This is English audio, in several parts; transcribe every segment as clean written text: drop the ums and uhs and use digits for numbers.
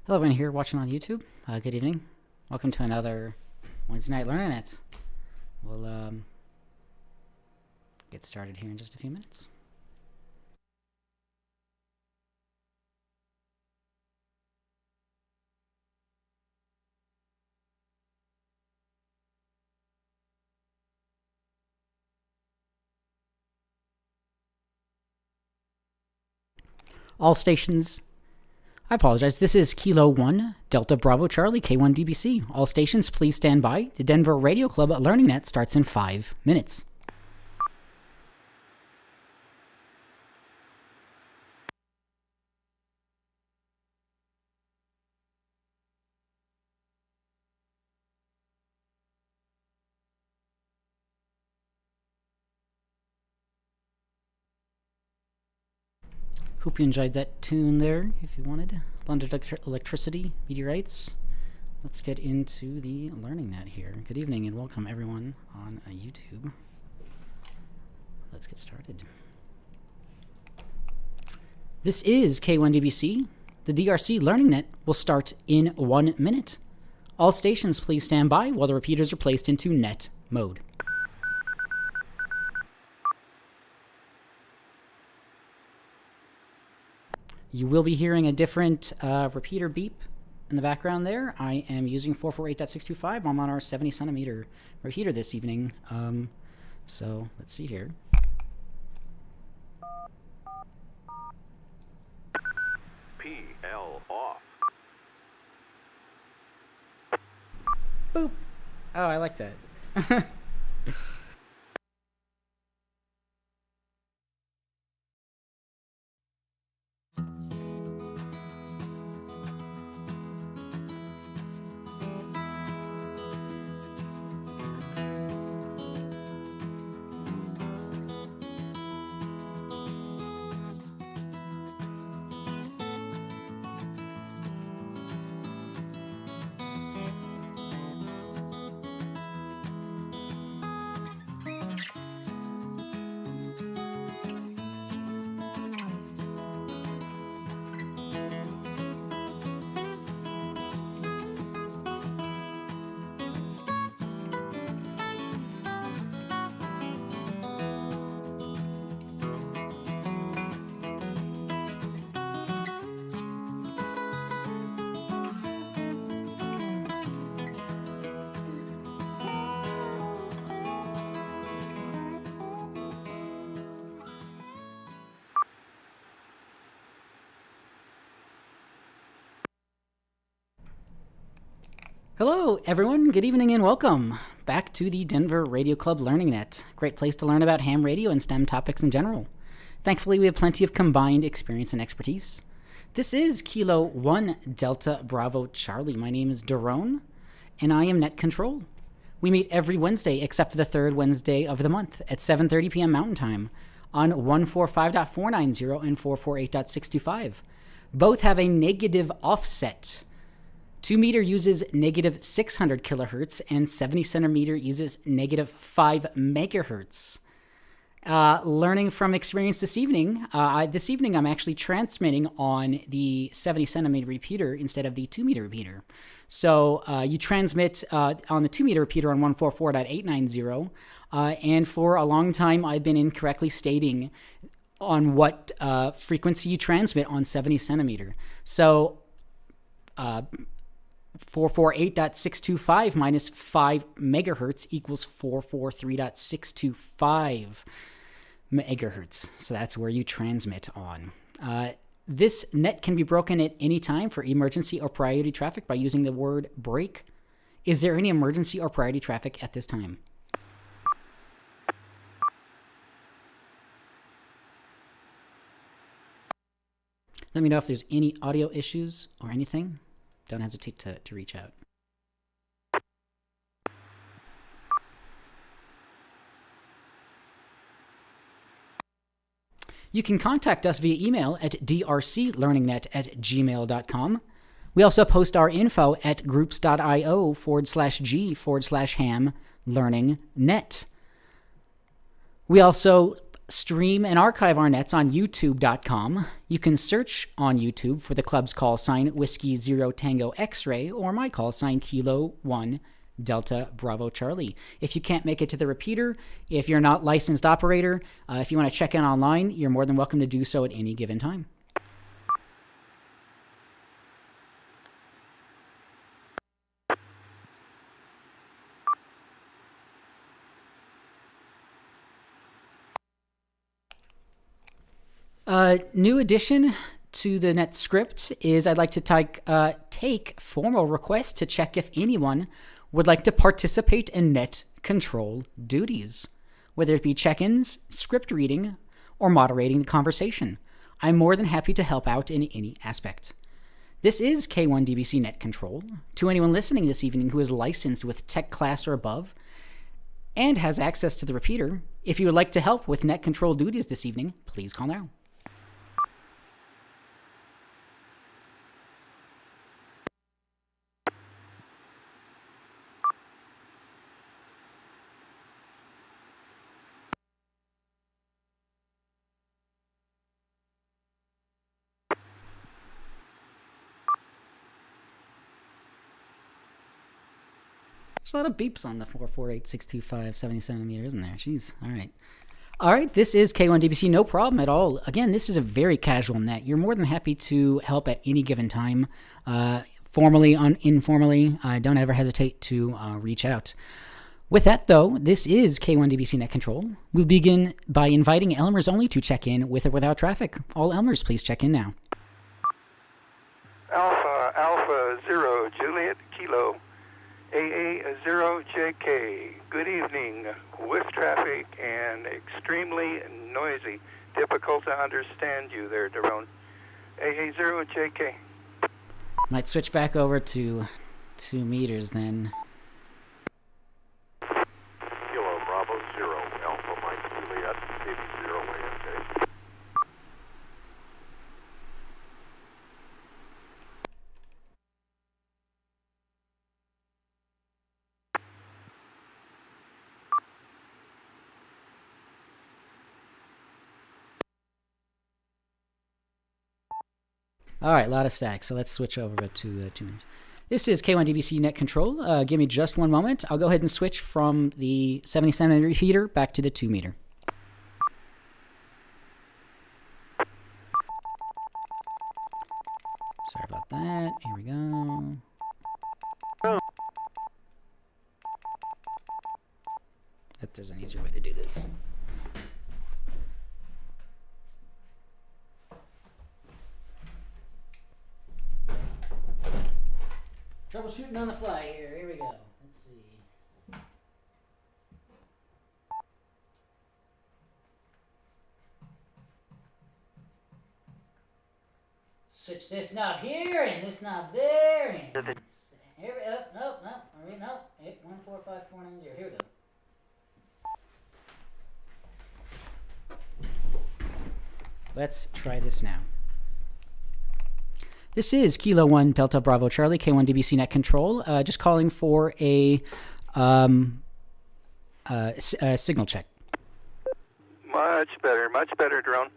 Hello, everyone here watching on YouTube. Good evening. Welcome to another Wednesday Night Learning Net. We'll get started here in just a few minutes. All stations, I apologize. This is Kilo 1, Delta Bravo Charlie, K1 DBC. All stations, please stand by. The Denver Radio Club Learning Net starts in 5 minutes. Hope you enjoyed that tune there, if you wanted. London Electricity, Meteorites. Let's get into the Learning Net here. Good evening and welcome everyone on YouTube. Let's get started. This is K1 DBC. The DRC Learning Net will start in 1 minute. All stations please stand by while the repeaters are placed into net mode. You will be hearing a different repeater beep in the background there. I am using 448.625. I'm on our 70 centimeter repeater this evening. So let's see here. PL off. Boop. Oh, I like that. Hello, everyone. Good evening and welcome back to the Denver Radio Club Learning Net. Great place to learn about ham radio and STEM topics in general. Thankfully, we have plenty of combined experience and expertise. This is Kilo 1 Delta Bravo Charlie. My name is Daron, and I am Net Control. We meet every Wednesday except for the third Wednesday of the month at 7:30 p.m. Mountain Time on 145.490 and 448.625. Both have a negative offset. 2 meter uses negative 600 kilohertz and 70 centimeter uses negative 5 megahertz. Learning from experience this evening. I'm actually transmitting on the 70 centimeter repeater instead of the 2 meter repeater. So you transmit on the 2 meter repeater on 144.890, and for a long time I've been incorrectly stating on what frequency you transmit on 70 centimeter. So 448.625 minus 5 megahertz equals 443.625 megahertz. So that's where you transmit on. This net can be broken at any time for emergency or priority traffic by using the word break. Is there any emergency or priority traffic at this time? Let me know if there's any audio issues or anything. Don't hesitate to reach out. You can contact us via email at drclearningnet@gmail.com. We also post our info at groups.io/g/ham learning net. We also stream and archive our nets on youtube.com. You can search on YouTube for the club's call sign Whiskey 0 Tango X-Ray or my call sign Kilo 1 Delta Bravo Charlie. If you can't make it to the repeater, if you're not licensed operator, if you want to check in online, you're more than welcome to do so at any given time. New addition to the net script is I'd like to take formal requests to check if anyone would like to participate in net control duties, whether it be check-ins, script reading, or moderating the conversation. I'm more than happy to help out in any aspect. This is K1DBC Net Control. To anyone listening this evening who is licensed with Tech Class or above and has access to the repeater, if you would like to help with net control duties this evening, please call now. There's a lot of beeps on the 448-625-77 isn't there? Jeez. All right. All right. This is K1DBC. No problem at all. Again, this is a very casual net. You're more than happy to help at any given time, formally, informally. Don't ever hesitate to reach out. With that, though, this is K1DBC Net Control. We'll begin by inviting Elmers only to check in with or without traffic. All Elmers, please check in now. Alpha 0 Juliet Kilo. AA0JK, good evening, with traffic and extremely noisy. Difficult to understand you there, Daron. AA0JK. Might switch back over to 2 meters then. Kilo Bravo 0, Alpha Mike Juliet, 80 AMJ. All right, a lot of stacks. So let's switch over to 2 meters. This is K1DBC Net Control. Give me just one moment. I'll go ahead and switch from the 77 repeater back to the 2 meter. Sorry about that. Here we go. If there's an easier way to do this. Troubleshooting on the fly here. Here we go. Let's see. Switch this knob here and this knob there. And here we go. Nope. 145490. Here we go. Let's try this now. This is Kilo 1 Delta Bravo Charlie, K1DBC Net Control. Just calling for a signal check. Much better, Drone.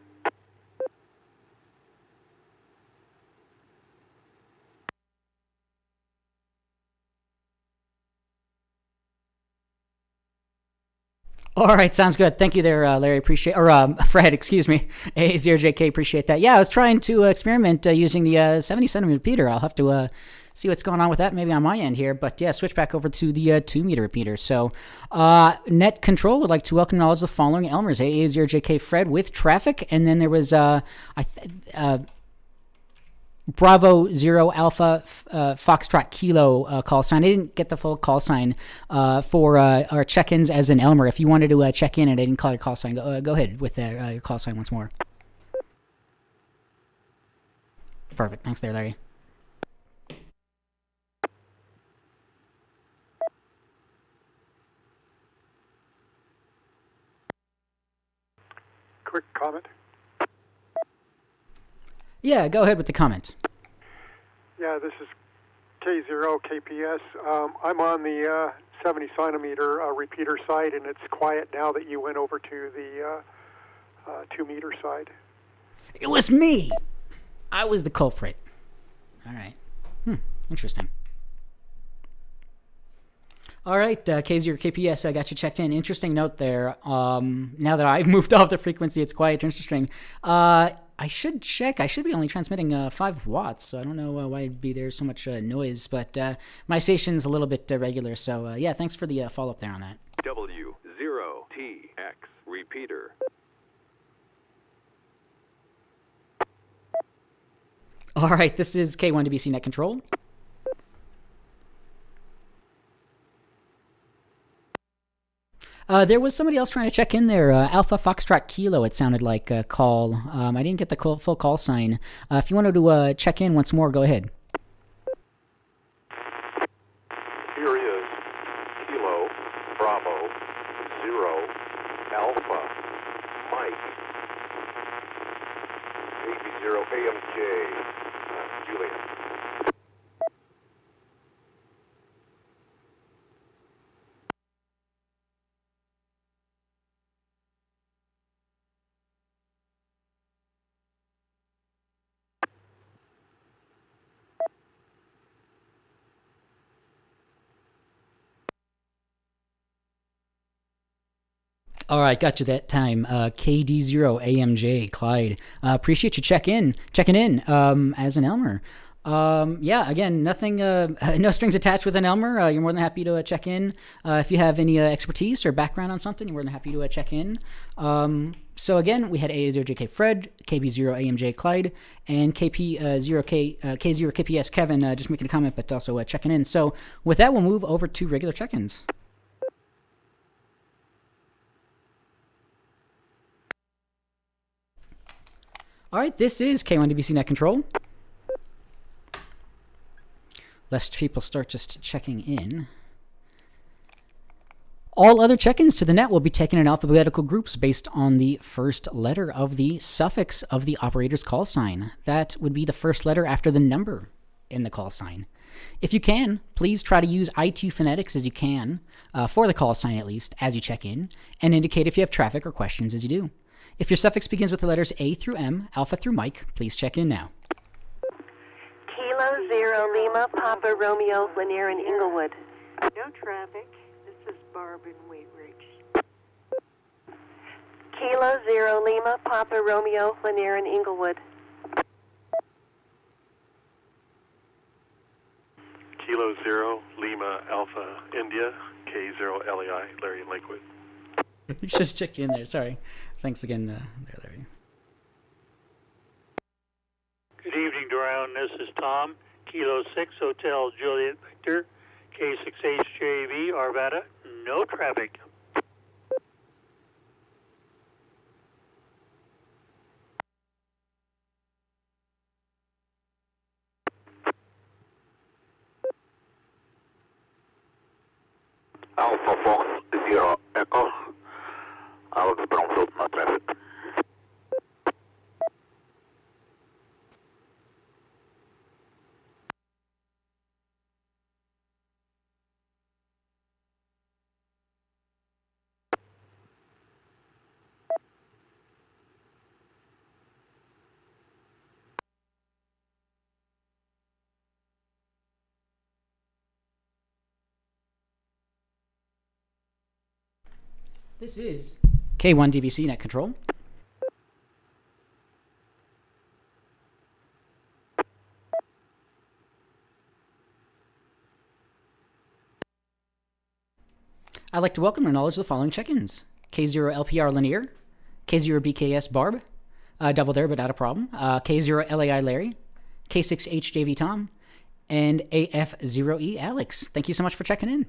All right, sounds good. Thank you there, Larry. Fred, excuse me. A0JK, appreciate that. Yeah, I was trying to experiment using the 77 repeater. I'll have to see what's going on with that maybe on my end here. But yeah, switch back over to the 2 meter repeater. So Net Control would like to welcome knowledge the following Elmers, A0JK Fred with traffic. And then there was Bravo 0 Alpha Foxtrot Kilo call sign. I didn't get the full call sign for our check-ins as an Elmer. If you wanted to check in and I didn't call your call sign, go ahead with your call sign once more. Perfect. Thanks there, Larry. Quick comment. Yeah, go ahead with the comment. Yeah, this is K0KPS. I'm on the 70 centimeter repeater side, and it's quiet now that you went over to the 2-meter side. It was me. I was the culprit. All right. Interesting. All right, K0 KPS, I got you checked in. Interesting note there. Now that I've moved off the frequency, it's quite interesting. I should check. I should be only transmitting 5 watts, so I don't know why there's so much noise, but my station's a little bit regular, so yeah, thanks for the follow-up there on that. W0TX repeater. All right, this is K1WC Net Control. There was somebody else trying to check in there. Alpha Foxtrot Kilo, it sounded like a call. I didn't get the full call sign. If you wanted to check in once more, go ahead. Here is Kilo Bravo 0 Alpha Mike 80 AMJ Julian. All right, got you that time. KD0AMJ, Clyde. Appreciate you checking in as an Elmer. Yeah, again, nothing, no strings attached with an Elmer. You're more than happy to check in. If you have any expertise or background on something, you're more than happy to check in. So again, we had A0JK Fred, KB0AMJ Clyde, and K0KPS Kevin just making a comment, but also checking in. So with that, we'll move over to regular check-ins. All right, this is K1WC Net Control. Lest people start just checking in. All other check-ins to the net will be taken in alphabetical groups based on the first letter of the suffix of the operator's call sign. That would be the first letter after the number in the call sign. If you can, please try to use I2 phonetics as you can, for the call sign at least, as you check in, and indicate if you have traffic or questions as you do. If your suffix begins with the letters A through M, Alpha through Mike, please check in now. Kilo 0 Lima Papa Romeo Lanier in Inglewood. No traffic. This is Barb in Wheat Ridge. Kilo 0 Lima Papa Romeo Lanier in Inglewood. Kilo 0 Lima Alpha India K0 LEI Larry in Lakewood. You should have checked in there. Sorry. Thanks again, there, Larry. Good evening, Duran. This is Tom. Kilo 6 Hotel Juliet Victor, K6HJV Arvada. No traffic. Alpha Fox 0 Echo. Alex Brownfield, no traffic. This is K1WC Net Control. I'd like to welcome and acknowledge the following check-ins. K0LPR Linear, K0BKS Barb, double there but not a problem, K0LAI Larry, K6HJV Tom, and AF0E Alex. Thank you so much for checking in.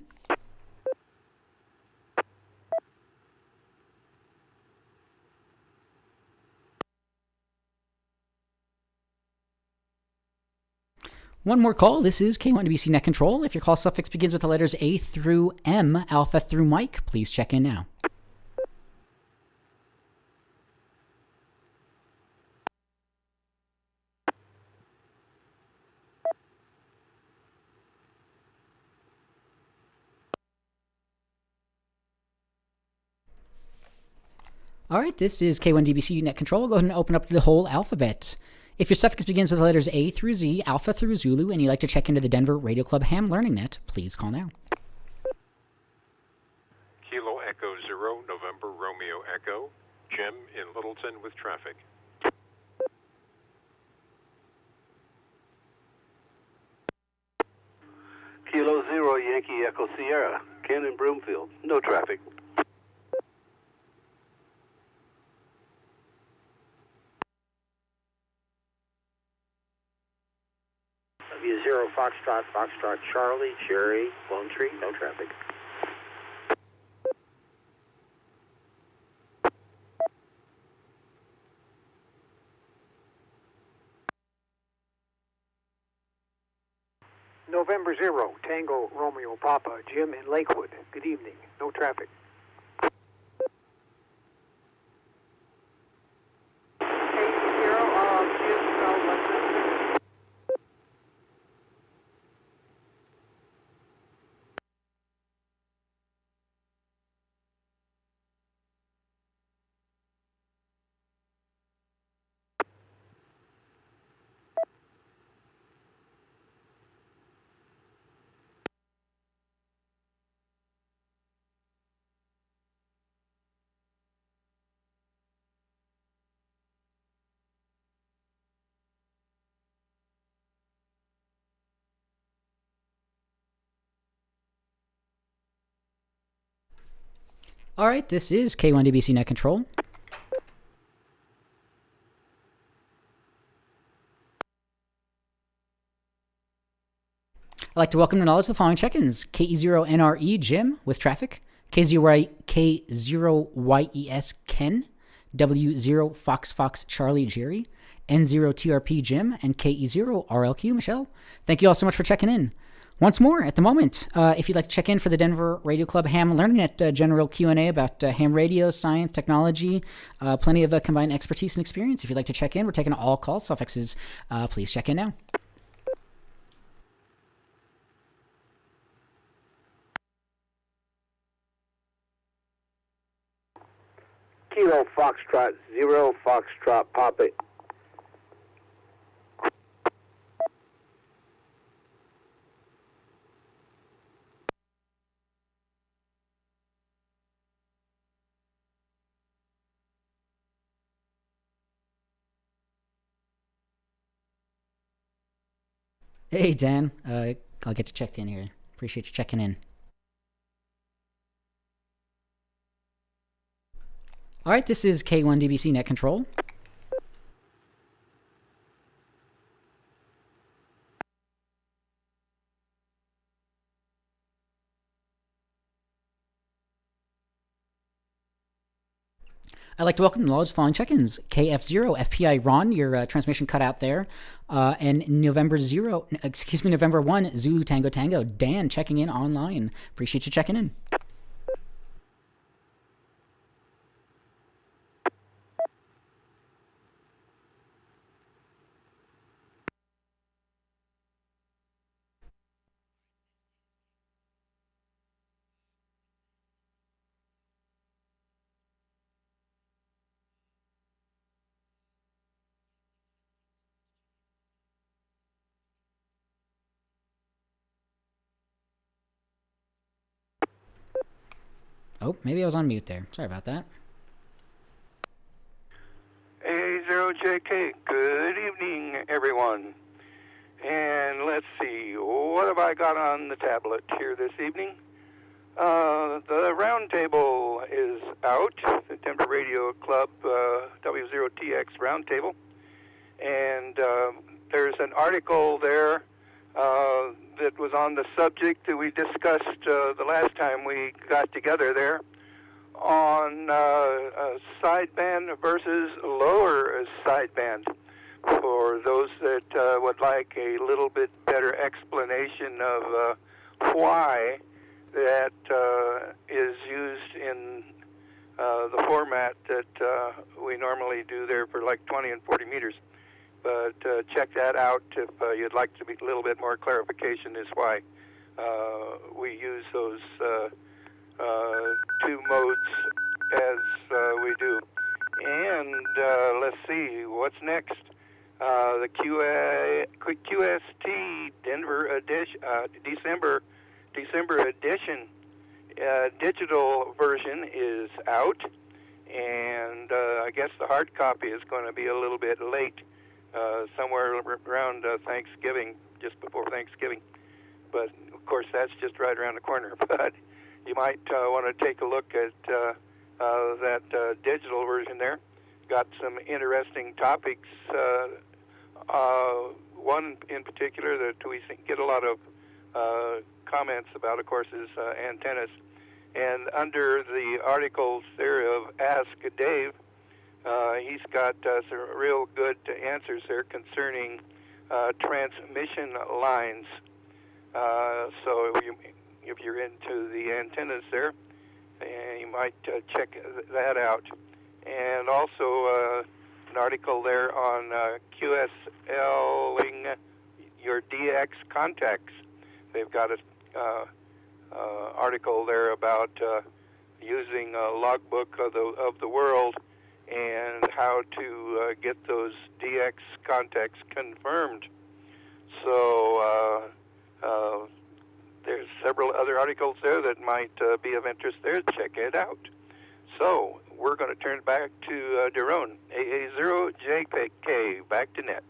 One more call. This is K1WC Net Control. If your call suffix begins with the letters A through M, Alpha through Mike, please check in now. All right, this is K1DBC Net Control. Go ahead and open up the whole alphabet. If your suffix begins with the letters A through Z, Alpha through Zulu, and you'd like to check into the Denver Radio Club Ham Learning Net, please call now. Kilo Echo 0, November Romeo Echo. Jim in Littleton with traffic. Kilo 0, Yankee Echo Sierra. Ken in Broomfield. No traffic. W0 Foxtrot Charlie, Jerry, Lone Tree, no traffic. November 0, Tango Romeo Papa, Jim in Lakewood. Good evening. No traffic. All right, this is K1DBC Net Control. I'd like to welcome to knowledge the following check-ins. KE0NRE Jim with traffic, K0YES Ken, W0 Fox Charlie Jerry, N0TRP Jim, and KE0 RLQ Michelle. Thank you all so much for checking in. Once more, at the moment, if you'd like to check in for the Denver Radio Club Ham Learning Net general Q&A about ham radio, science, technology, plenty of combined expertise and experience. If you'd like to check in, we're taking all calls, suffixes. Please check in now. Kilo Foxtrot 0, Foxtrot Papa. Hey, Dan. I'll get you checked in here. Appreciate you checking in. All right, this is K1DBC Net Control. I'd like to welcome to knowledge the following check-ins. KF0 FPI Ron, your transmission cut out there, and November 1 Zulu Tango Tango Dan checking in online. Appreciate you checking in. Oh, maybe I was on mute there. Sorry about that. A0JK, good evening, everyone. And let's see, what have I got on the tablet here this evening? The round table is out, the Denver Radio Club W0TX round table. And there's an article there that was on the subject that we discussed the last time we got together there on sideband versus lower sideband. For those that would like a little bit better explanation of why that is used in the format that we normally do there for like 20 and 40 meters. But check that out if you'd like to be a little bit more clarification as why we use those two modes as we do. let's see, what's next? The QST Denver edition, December edition digital version is out, and I guess the hard copy is going to be a little bit late, somewhere around Thanksgiving, just before Thanksgiving. But of course, that's just right around the corner. But you might want to take a look at that digital version there. Got some interesting topics. One in particular that we get a lot of comments about, of course, is antennas. And under the articles there of Ask Dave, he's got some real good answers there concerning transmission lines. So if you're into the antennas there, you might check that out. And also an article there on QSLing your DX contacts. They've got a article there about using a logbook of the world and how to get those DX contacts confirmed. So there's several other articles there that might be of interest there. Check it out. So we're going to turn it back to Daron, AA0JK, back to net.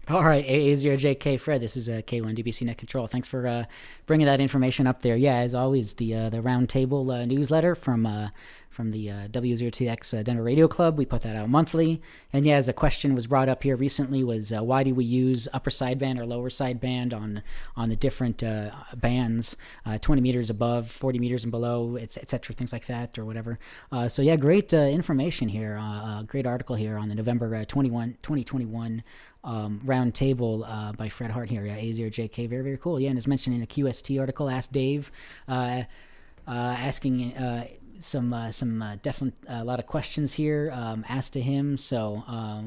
All right, AA0JK Fred, this is K1DBC Net Control. Thanks for bringing that information up there. Yeah, as always, the roundtable newsletter from the W0TX Denver Radio Club. We put that out monthly. And yeah, as a question was brought up here recently was why do we use upper sideband or lower sideband on the different bands, 20 meters above, 40 meters and below, et cetera, things like that or whatever. So yeah, great information here. Great article here on the November 2021 round table by Fred Hart here. Yeah, A0JK, very, very cool. Yeah, and as mentioned in a QST article, Ask Dave, asking definite a lot of questions here asked to him. So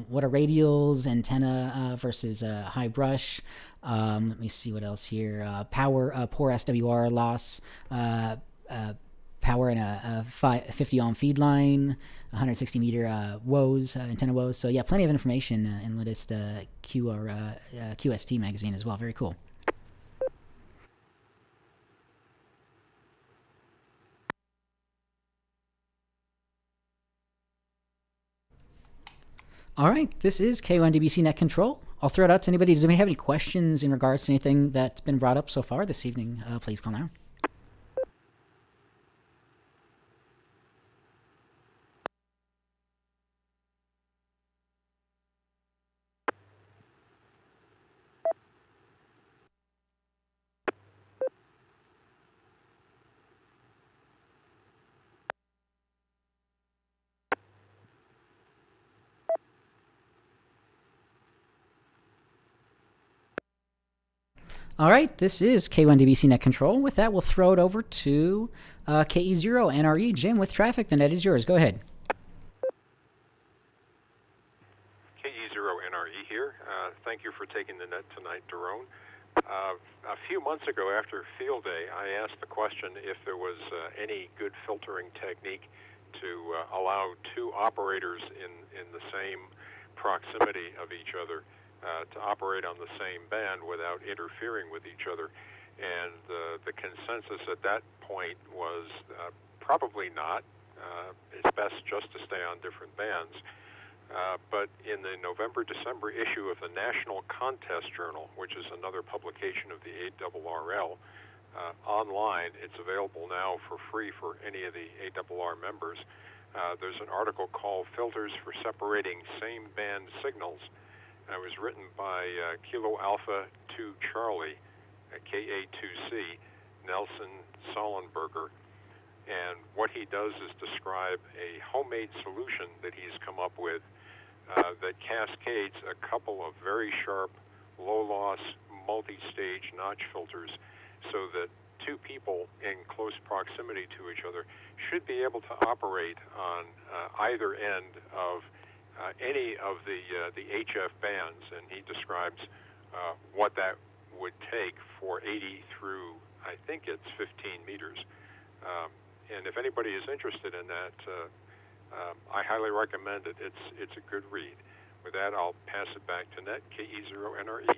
what are radials, antenna versus high brush? Let me see what else here. Power, poor SWR loss, power in a 50 ohm feed line, 160 meter woes, antenna woes. So yeah, plenty of information in latest QST magazine as well. Very cool. All right, this is K1DBC Net Control. I'll throw it out to anybody. Does anybody have any questions in regards to anything that's been brought up so far this evening? Please call now. All right, this is K1DBC Net Control. With that, we'll throw it over to KE0NRE. Jim, with traffic, the net is yours. Go ahead. KE0NRE here. Thank you for taking the net tonight, Daron. A few months ago after Field Day, I asked the question if there was any good filtering technique to allow two operators in the same proximity of each other to operate on the same band without interfering with each other. And the consensus at that point was probably not. It's best just to stay on different bands. But in the November-December issue of the National Contest Journal, which is another publication of the ARRL, online, it's available now for free for any of the ARRL members. There's an article called Filters for Separating Same Band Signals. It was written by Kilo Alpha 2 Charlie, KA2C, Nelson Sollenberger. And what he does is describe a homemade solution that he's come up with that cascades a couple of very sharp, low-loss, multi-stage notch filters so that two people in close proximity to each other should be able to operate on either end of any of the HF bands, and he describes what that would take for 80 through, I think it's 15 meters. And if anybody is interested in that, I highly recommend it. It's a good read. With that, I'll pass it back to Net KE0NRE.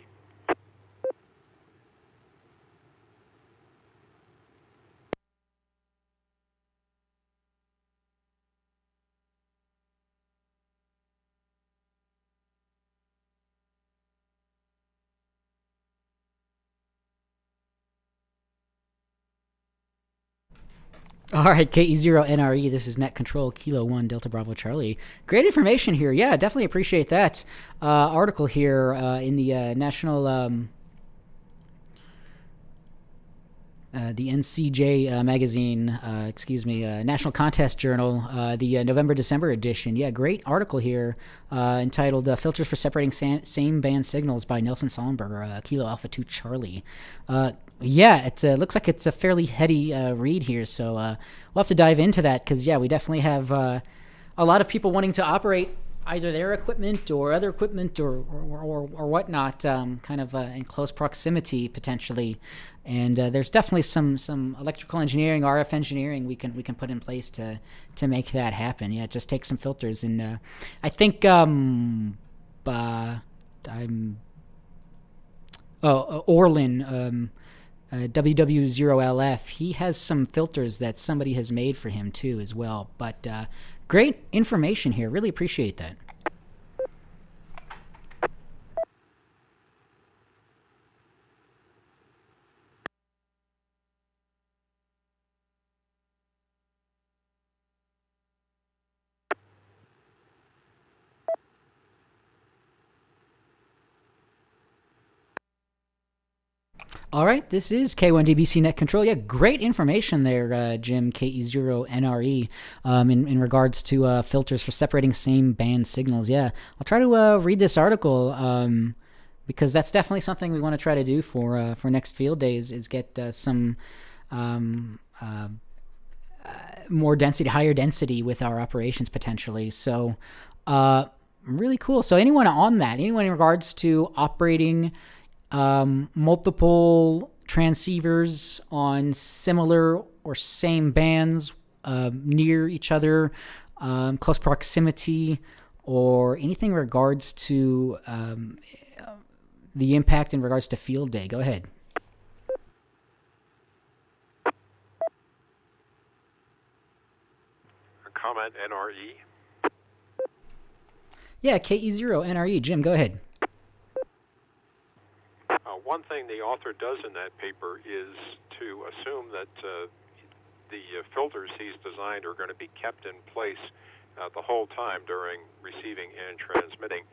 All right, KE0NRE, this is Net Control, Kilo 1, Delta Bravo Charlie. Great information here. Yeah, definitely appreciate that article here in the National, the NCJ magazine, National Contest Journal, the November-December edition. Yeah, great article here entitled Filters for Separating Same Band Signals by Nelson Sollenberger, Kilo Alpha 2 Charlie. Yeah, it looks like it's a fairly heady read here, so we'll have to dive into that because, yeah, we definitely have a lot of people wanting to operate either their equipment or other equipment or whatnot, kind of in close proximity potentially. And there's definitely some electrical engineering, RF engineering we can put in place to make that happen. Yeah, just take some filters, and I think Orlin. WW0LF, he has some filters that somebody has made for him too as well. But great information here. Really appreciate that. All right, this is K1DBC Net Control. Yeah, great information there, Jim, KE0NRE, in regards to filters for separating same band signals. Yeah, I'll try to read this article because that's definitely something we want to try to do for next field days is get some more density, higher density with our operations potentially. So really cool. So anyone in regards to operating multiple transceivers on similar or same bands near each other, close proximity, or anything in regards to the impact in regards to field day. Go ahead. A comment, NRE. Yeah, KE0NRE. Jim, go ahead. One thing the author does in that paper is to assume that the filters he's designed are going to be kept in place the whole time during receiving and transmitting.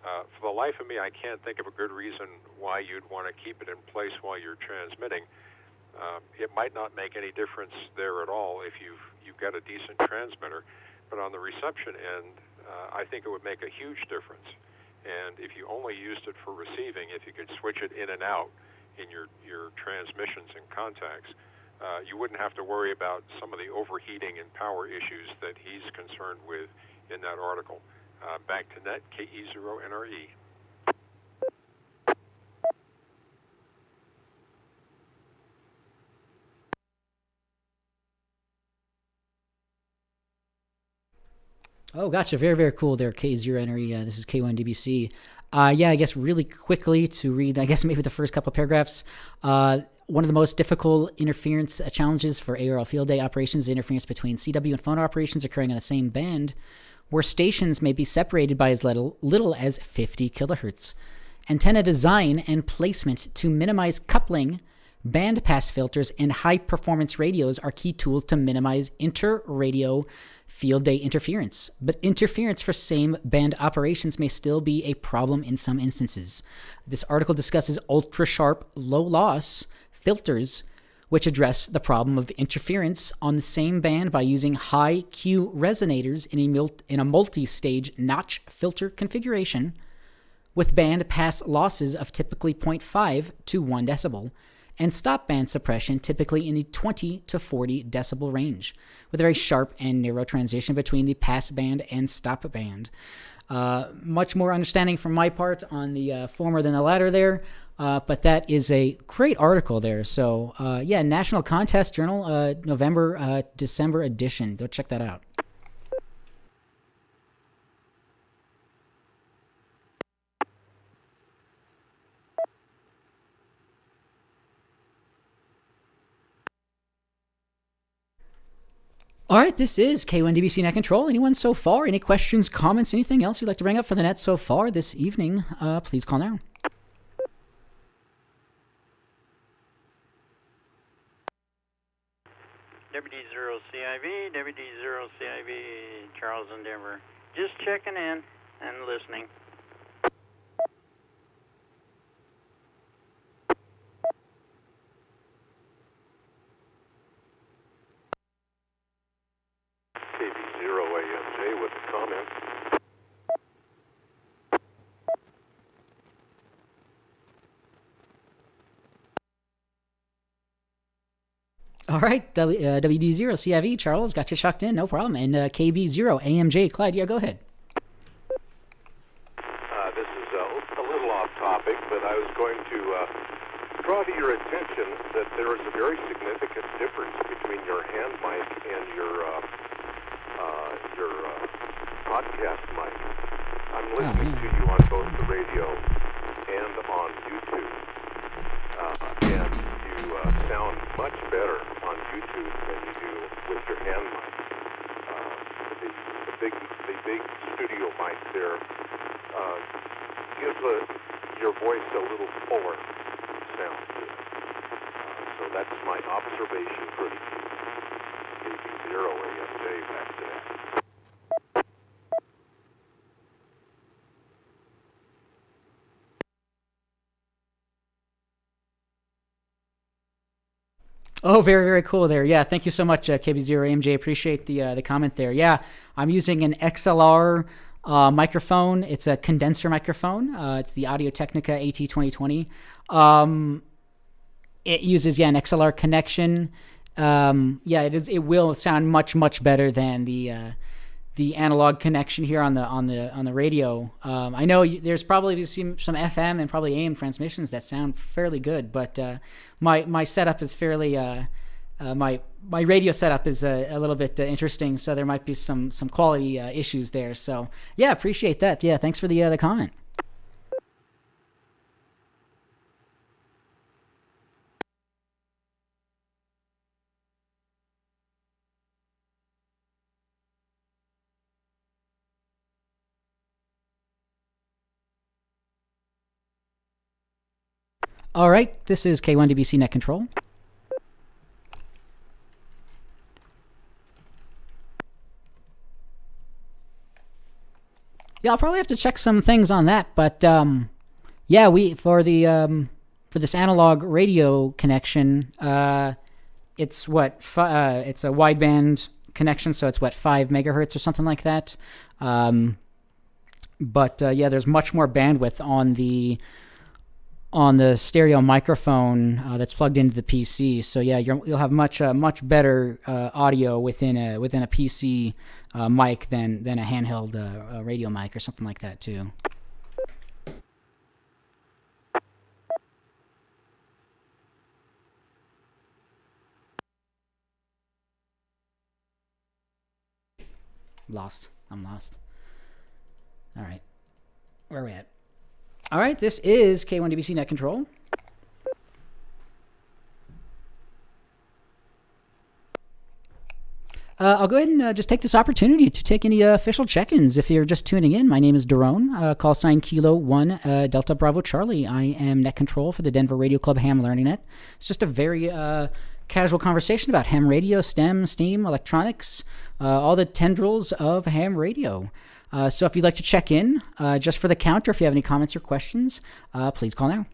For the life of me, I can't think of a good reason why you'd want to keep it in place while you're transmitting. It might not make any difference there at all if you've got a decent transmitter, but on the reception end, I think it would make a huge difference. And if you only used it for receiving, if you could switch it in and out in your transmissions and contacts, you wouldn't have to worry about some of the overheating and power issues that he's concerned with in that article. Back to Net KE0NRE. Oh, gotcha. Very, very cool there, K0NRE. This is K1DBC. Yeah, I guess really quickly to read, I guess maybe the first couple of paragraphs. One of the most difficult interference challenges for ARL field day operations is interference between CW and phone operations occurring on the same band, where stations may be separated by as little as 50 kilohertz. Antenna design and placement to minimize coupling, band pass filters, and high-performance radios are key tools to minimize inter-radio field day interference. But interference for same band operations may still be a problem in some instances. This article discusses ultra-sharp, low-loss filters which address the problem of interference on the same band by using high Q resonators in a multi-stage notch filter configuration with band pass losses of typically 0.5 to 1 decibel, and stop band suppression typically in the 20 to 40 decibel range, with a very sharp and narrow transition between the pass band and stop band. Much more understanding from my part on the former than the latter there. But that is a great article there. So, yeah, National Contest Journal, November, December edition. Go check that out. All right, this is K1DBC Net Control. Anyone so far? Any questions, comments, anything else you'd like to bring up for the net so far this evening? Please call now. WD0CIV, WD0CIV, Charles in Denver. Just checking in and listening. KB0AMJ with a comment. All right, WD0CIV, Charles, got you chucked in, no problem. And KB0AMJ, Clyde, yeah, go ahead. This is a little off topic, but I was going to draw to your attention that there is a very significant difference between your hand mic and your podcast mic. I'm listening to you on both the radio and on YouTube, and you sound much better on YouTube than you do with your hand mic. The big studio mic there gives your voice a little fuller sound to it. So that's my observation for the KB0AMJ back to that. Oh, very, very cool there. Yeah, thank you so much, KB0AMJ. Appreciate the comment there. Yeah, I'm using an XLR microphone. It's a condenser microphone. It's the Audio-Technica AT2020. It uses an XLR connection. Yeah, it will sound much, much better than the analog connection here on the radio. I know there's probably some FM and probably AM transmissions that sound fairly good, but my setup is fairly my radio setup is a little bit interesting, so there might be some quality issues there. So yeah, appreciate that. Yeah, thanks for the comment. All right, this is K1DBC Net Control. Yeah, I'll probably have to check some things on that, but yeah, for this analog radio connection, it's it's a wideband connection, so it's 5 megahertz or something like that. But yeah, there's much more bandwidth on the stereo microphone that's plugged into the PC. So yeah, you'll have much better audio within a PC mic than a handheld radio mic or something like that too. I'm lost. All right, where are we at? All right, this is K1DBC Net Control. I'll go ahead and just take this opportunity to take any official check-ins. If you're just tuning in, my name is Daron, call sign Kilo 1 Delta Bravo Charlie. I am Net Control for the Denver Radio Club Ham Learning Net. It's just a very casual conversation about ham radio, s.t.e.m, s.t.e.m, electronics, all the tendrils of ham radio. So if you'd like to check in, just for the counter, if you have any comments or questions, please call now.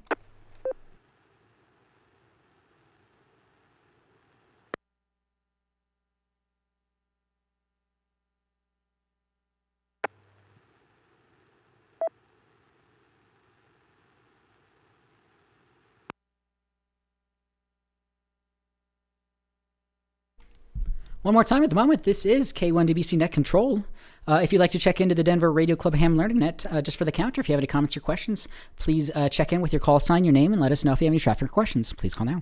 One more time at the moment, this is K1DBC Net Control. If you'd like to check into the Denver Radio Club Ham Learning Net, just for the counter, if you have any comments or questions, please check in with your call sign, your name, and let us know if you have any traffic or questions. Please call now.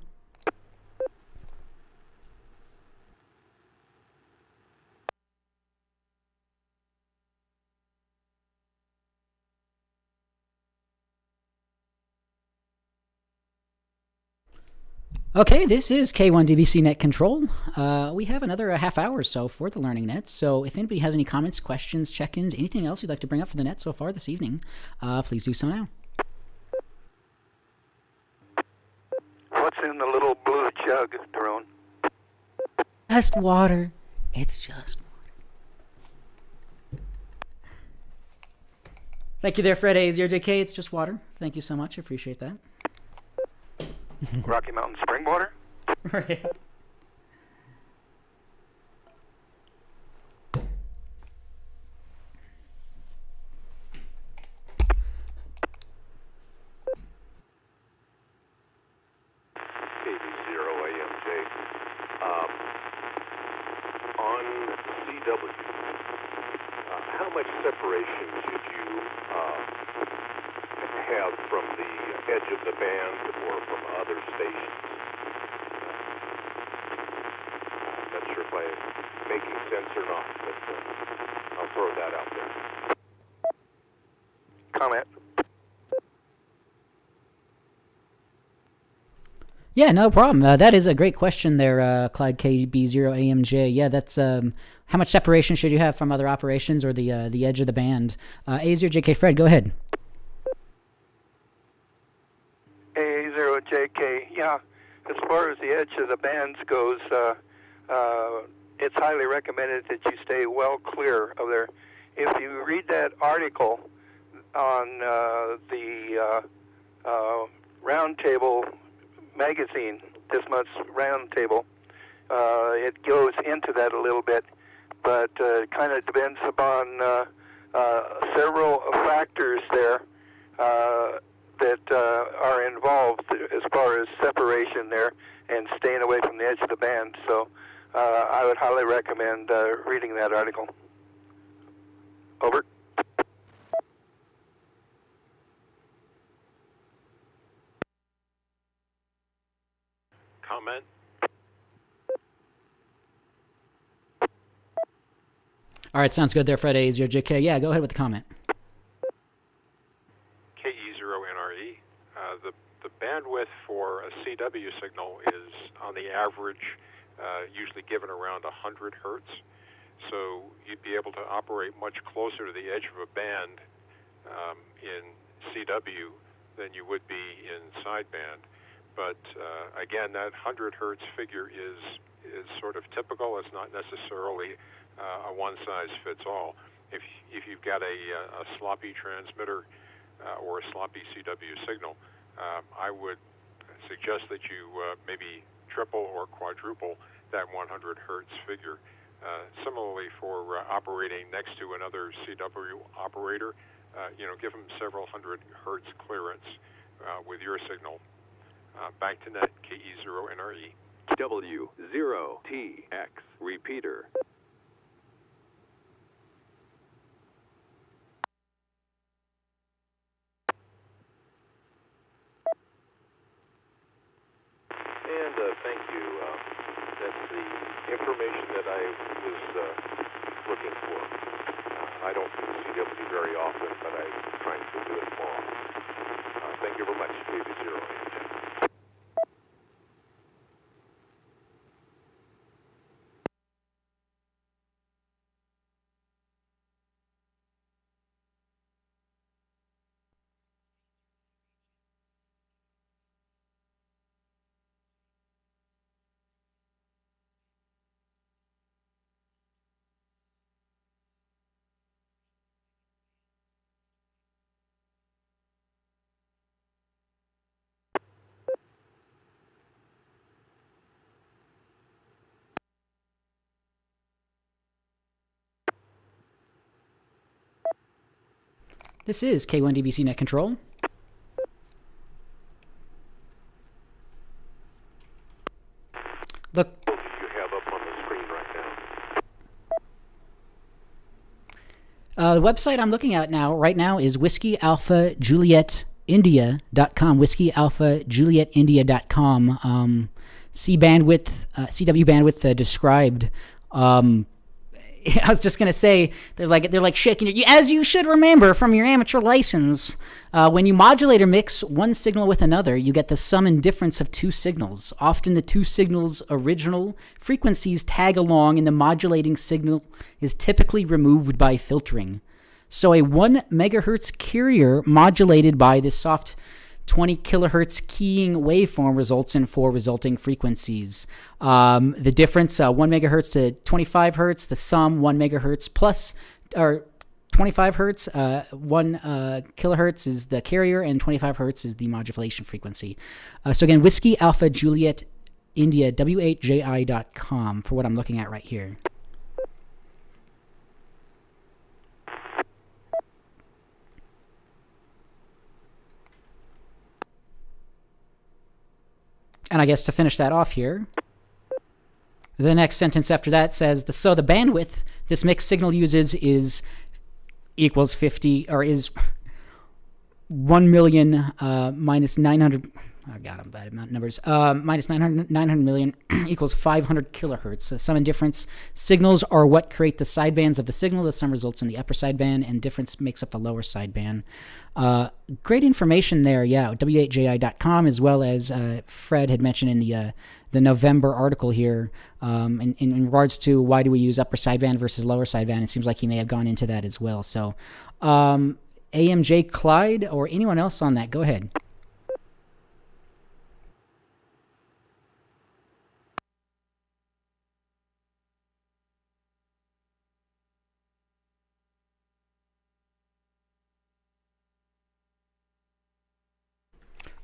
Okay, this is K1DBC Net Control. We have another half hour or so for the Learning Net, so if anybody has any comments, questions, check-ins, anything else you'd like to bring up for the net so far this evening, please do so now. What's in the little blue jug, Daron? Just water. It's just water. Thank you there, Fred A0JK. It's just water. Thank you so much. I appreciate that. Rocky Mountain spring water? Right. KD0AMJ. On CW, how much separation should you have from the edge of the band or from other stations? Not sure if I'm making sense or not, but I'll throw that out there. Comment. Yeah, no problem. That is a great question there, Clyde KB0AMJ. Yeah, that's how much separation should you have from other operations or the edge of the band? A0JK Fred, go ahead. A0JK, yeah. As far as the edge of the bands goes, it's highly recommended that you stay well clear of there. If you read that article on the Roundtable magazine, this month's Roundtable, it goes into that a little bit, but it kind of depends upon several factors there that are involved as far as separation there and staying away from the edge of the band. So I would highly recommend reading that article. Over. Comment? All right, sounds good there, Fred A0JK. Yeah, go ahead with the comment. KE0NRE. The bandwidth for a CW signal is, on the average, usually given around 100 hertz. So you'd be able to operate much closer to the edge of a band in CW than you would be in sideband. But again, that 100 hertz figure is sort of typical. It's not necessarily a one-size-fits-all. If you've got a sloppy transmitter or a sloppy CW signal, I would suggest that you maybe triple or quadruple that 100 hertz figure. Similarly, for operating next to another CW operator, give them several hundred hertz clearance with your signal. Back to net, KE0NRE. W0TX repeater. And thank you. That's the information that I was looking for. I don't do CW very often, but I'm trying to do it more often. Thank you very much, KB0. This is K1DBC Net Control. Look, you have up on the screen right now. The website I'm looking at right now is whiskeyalphajuliettindia.com. Whiskeyalphajuliettindia.com. CW bandwidth described. I was just gonna say they're like shaking you, as you should remember from your amateur license. When you modulate or mix one signal with another, you get the sum and difference of two signals. Often the two signals' original frequencies tag along, and the modulating signal is typically removed by filtering. So a 1 megahertz carrier modulated by this soft 20 kilohertz keying waveform results in 4 resulting frequencies. The difference, 1 megahertz to 25 hertz, the sum 1 megahertz plus, or 25 hertz, 1 kilohertz is the carrier, and 25 hertz is the modulation frequency. So again, Whiskey Alpha Juliet India, W0TX for what I'm looking at right here. And I guess to finish that off here, the next sentence after that says, so the bandwidth this mixed signal uses is equals 50, or is 1 million minus 900, oh God, I'm bad at numbers, minus 900 million equals 500 kilohertz. The sum and difference signals are what create the sidebands of the signal. The sum results in the upper sideband, and difference makes up the lower sideband. Great information there, yeah, W8JI.com, as well as Fred had mentioned in the November article here, in regards to why do we use upper sideband versus lower sideband. It seems like he may have gone into that as well. So AMJ Clyde or anyone else on that, go ahead.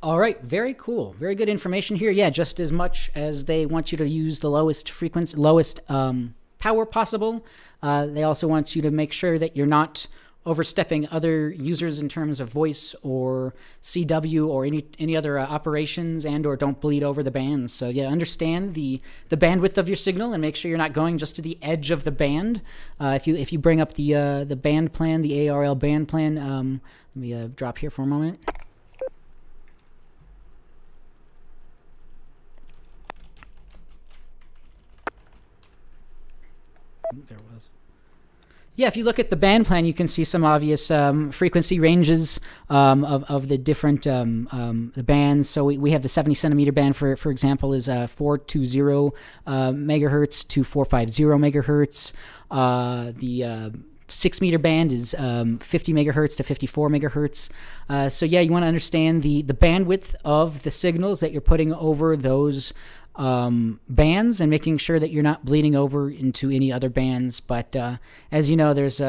All right, very cool. Very good information here. Yeah, just as much as they want you to use the lowest frequency, lowest power possible, they also want you to make sure that you're not overstepping other users in terms of voice or CW or any other operations, and or don't bleed over the bands. So yeah, understand the bandwidth of your signal and make sure you're not going just to the edge of the band. If you bring up the band plan, the ARL band plan, let me drop here for a moment. There was. Yeah, if you look at the band plan, you can see some obvious frequency ranges of the different the bands. So we have the 70 centimeter band, for example, is 420 megahertz to 450 megahertz. The 6 meter band is 50 megahertz to 54 megahertz. So yeah, you want to understand the bandwidth of the signals that you're putting over those bands, and making sure that you're not bleeding over into any other bands. But as you know, there's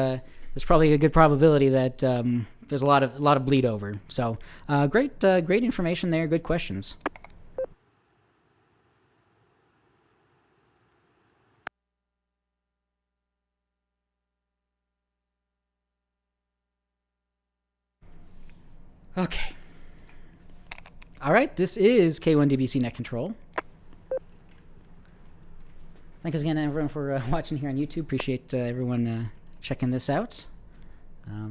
probably a good probability that there's a lot of bleed over. So great information there. Good questions. Okay. All right. This is K1DBC Net Control. Thanks again, everyone, for watching here on YouTube. Appreciate everyone checking this out.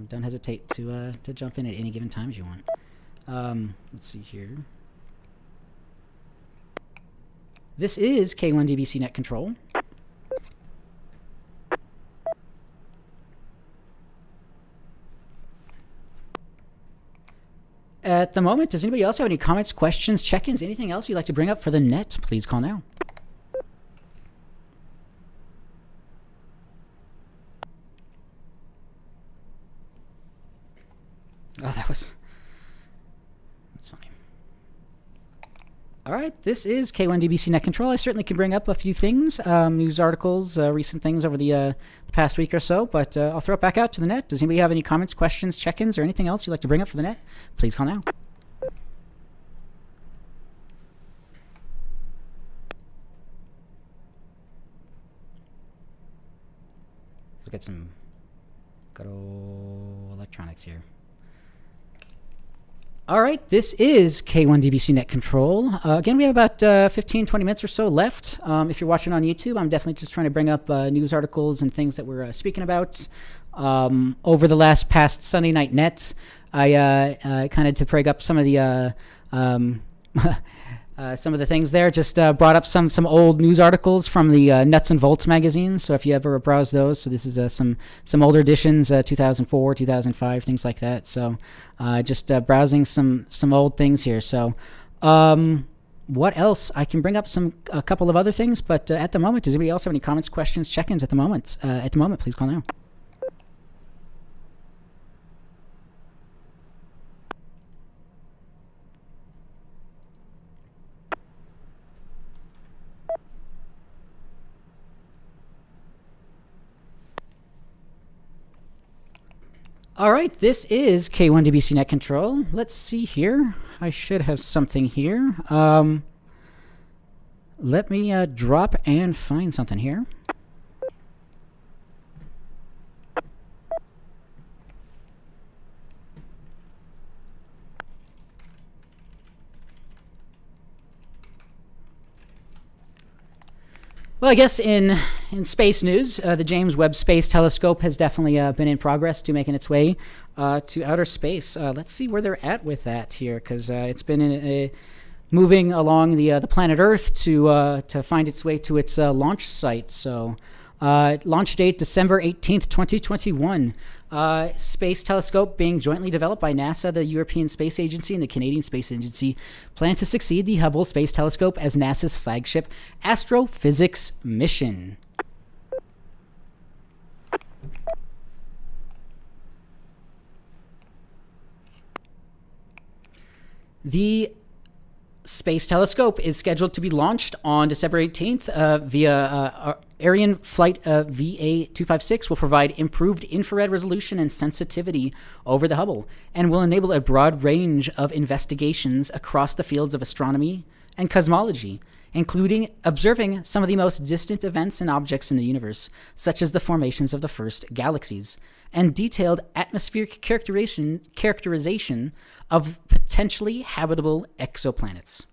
Don't hesitate to jump in at any given time if you want. Let's see here. This is K1DBC Net Control. At the moment, does anybody else have any comments, questions, check-ins, anything else you'd like to bring up for the net? Please call now. Oh, that's funny. All right, this is K1DBC Net Control. I certainly can bring up a few things, news articles, recent things over the past week or so, but I'll throw it back out to the net. Does anybody have any comments, questions, check-ins, or anything else you'd like to bring up for the net? Please call now. Let's look at some good old electronics here. All right, this is K1DBC Net Control. Again, we have about 15, 20 minutes or so left. If you're watching on YouTube, I'm definitely just trying to bring up news articles and things that we're speaking about. over the past Sunday night net. I kind of to prig up some of the some of the things there. Just brought up some old news articles from the Nuts and Bolts magazine. So if you ever browse those, so this is some older editions, 2004, 2005, things like that. So just browsing some old things here. So what else? I can bring up a couple of other things, but at the moment, does anybody else have any comments, questions, check-ins at the moment? Please call now. All right, this is K1DBC Net Control. Let's see here. I should have something here. Let me drop and find something here. Well, I guess in space news, the James Webb Space Telescope has definitely been in progress to making its way to outer space. Let's see where they're at with that here, because it's been moving along the planet Earth to find its way to its launch site. So, launch date December 18th, 2021. Space telescope being jointly developed by NASA, the European Space Agency, and the Canadian Space Agency, plan to succeed the Hubble Space Telescope as NASA's flagship astrophysics mission. The Space Telescope is scheduled to be launched on December 18th via Ariane flight VA256 will provide improved infrared resolution and sensitivity over the Hubble and will enable a broad range of investigations across the fields of astronomy and cosmology, including observing some of the most distant events and objects in the universe, such as the formations of the first galaxies, and detailed atmospheric characterization of potentially habitable exoplanets.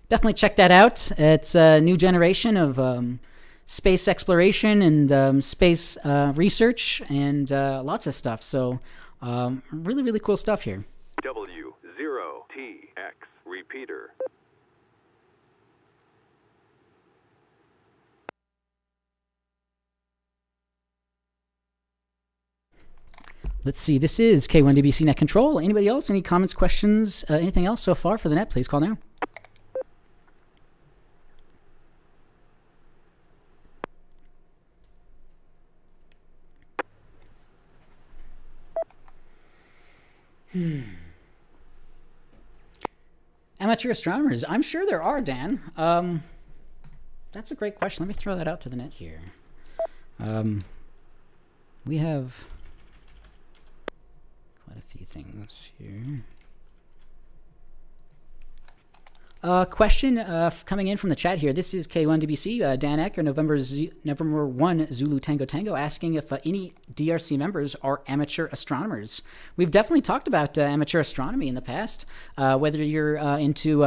Definitely check that out. It's a new generation of space exploration and space research and lots of stuff. So really, really cool stuff here. W0TX repeater. Let's see. This is K1DBC Net Control. Anybody else? Any comments, questions, anything else so far for the net? Please call now. Amateur astronomers. I'm sure there are, Dan. That's a great question. Let me throw that out to the net here. We have quite a few things here. Question coming in from the chat here. This is K1DBC, Dan Ecker, November 1, Zulu Tango Tango, asking if any DRC members are amateur astronomers. We've definitely talked about amateur astronomy in the past, whether you're into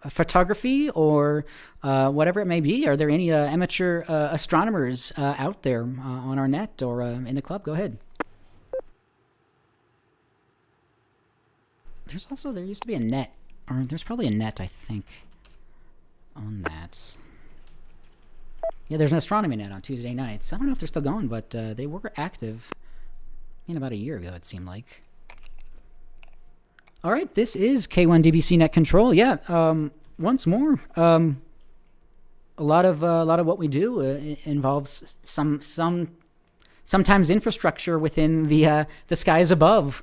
photography or whatever it may be. Are there any amateur astronomers out there on our net or in the club? Go ahead. There used to be a net. Or there's probably a net, I think, on that. Yeah, there's an astronomy net on Tuesday nights. I don't know if they're still going, but they were active about a year ago, it seemed like. All right, this is K1DBC Net Control. Yeah, once more, a lot of what we do involves sometimes infrastructure within the skies above,